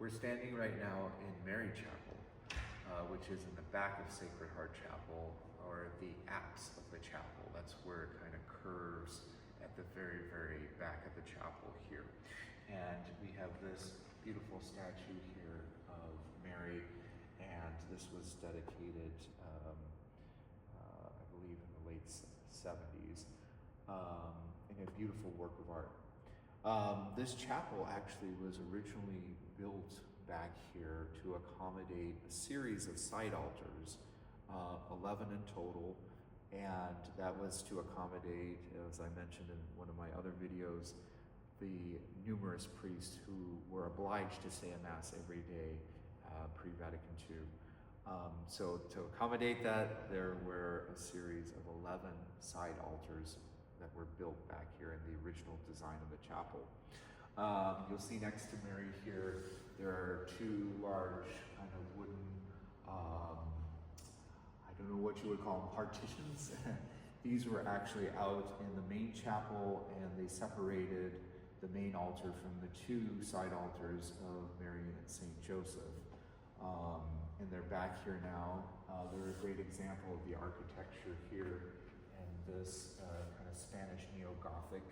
We're standing right now in Mary Chapel, which is in the back of Sacred Heart Chapel, or the apse of the chapel. That's where it kind of curves at the very, very back of the chapel here. And we have this beautiful statue here of Mary, and this was dedicated, I believe, in the late 70s, in a beautiful work of art. This chapel actually was originally built back here to accommodate a series of side altars, 11 in total, and that was to accommodate, as I mentioned in one of my other videos, the numerous priests who were obliged to say a Mass every day pre-Vatican II. So to accommodate that, there were a series of 11 side altars that were built back here in the original design of the chapel. You'll see next to Mary here, there are two large kind of wooden, I don't know what you would call them, partitions. These were actually out in the main chapel, and they separated the main altar from the two side altars of Mary and Saint Joseph. And they're back here now. They're a great example of the architecture here, and this kind of Spanish neo-Gothic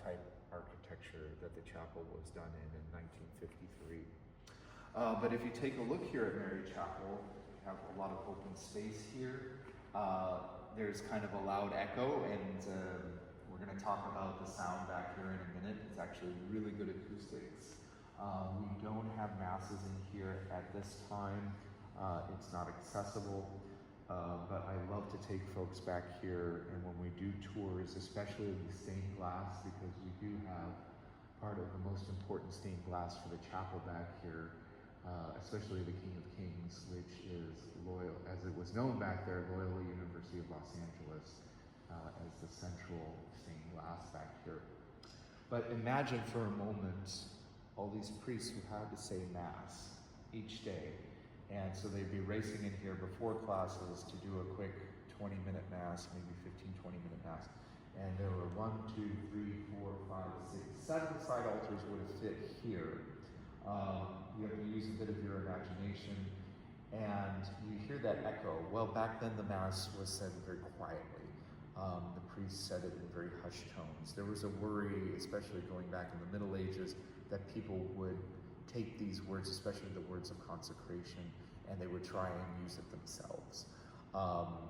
type architecture that the chapel was done in 1953. But if you take a look here at Mary Chapel, you have a lot of open space here. There's kind of a loud echo, and we're going to talk about the sound back here in a minute. It's actually really good acoustics. We don't have masses in here at this time. It's not accessible, but I love to take folks back here, and when we do tours, especially the stained glass, because we do have part of the most important stained glass for the chapel back here, especially the King of Kings, which is Loyola, as it was known back there, Loyola University of Los Angeles, as the central stained glass back here. But imagine for a moment all these priests who had to say Mass each day. And so they'd be racing in here before classes to do a quick 20-minute Mass, maybe 15, 20-minute Mass. And there were 1, 2, 3, 4, 5, 6, 7 side altars would have fit here. You have to use a bit of your imagination. And you hear that echo. Well, back then the Mass was said very quietly. The priests said it in very hushed tones. There was a worry, especially going back in the Middle Ages, that people would take these words, especially the words of consecration, and they would try and use it themselves.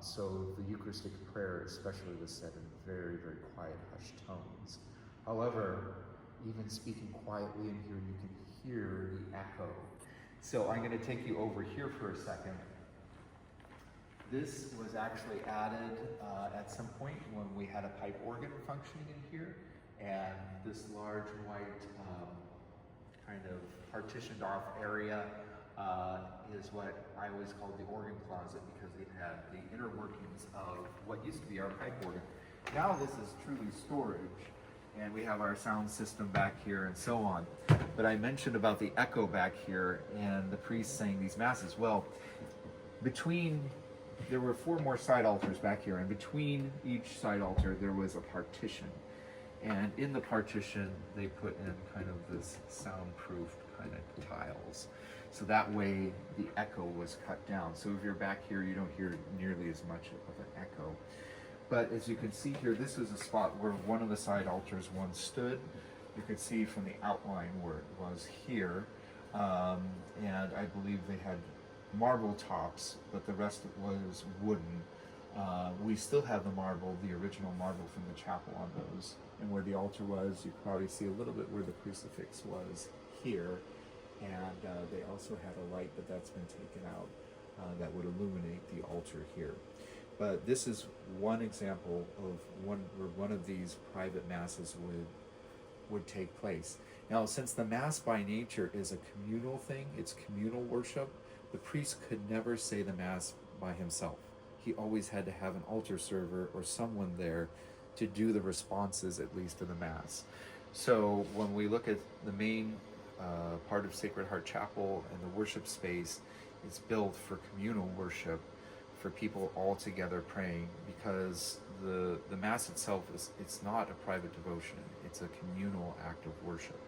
So the Eucharistic prayer especially was said in very, very quiet, hushed tones. However, even speaking quietly in here, you can hear the echo. So I'm going to take you over here for a second. This was actually added at some point when we had a pipe organ functioning in here, and this large white kind of partitioned off area is what I always called the organ closet, because it had the inner workings of what used to be our pipe organ. Now this is truly storage, and we have our sound system back here and so on. But I mentioned about the echo back here and the priests saying these Masses. Well, there were 4 more side altars back here, and between each side altar there was a partition. And in the partition, they put in kind of this soundproof kind of tiles. So that way the echo was cut down. So if you're back here, you don't hear nearly as much of an echo. But as you can see here, this is a spot where one of the side altars once stood. You could see from the outline where it was here. And I believe they had marble tops, but the rest was wooden. We still have the marble, the original marble from the chapel on those. And where the altar was, you can probably see a little bit where the crucifix was here. And they also had a light, but that's been taken out, that would illuminate the altar here. But this is one example of where one of these private Masses would take place. Now, since the Mass by nature is a communal thing, it's communal worship, the priest could never say the Mass by himself. He always had to have an altar server or someone there to do the responses, at least, to the Mass. So when we look at the main part of Sacred Heart Chapel and the worship space, it's built for communal worship, for people all together praying, because the Mass itself it's not a private devotion, it's a communal act of worship.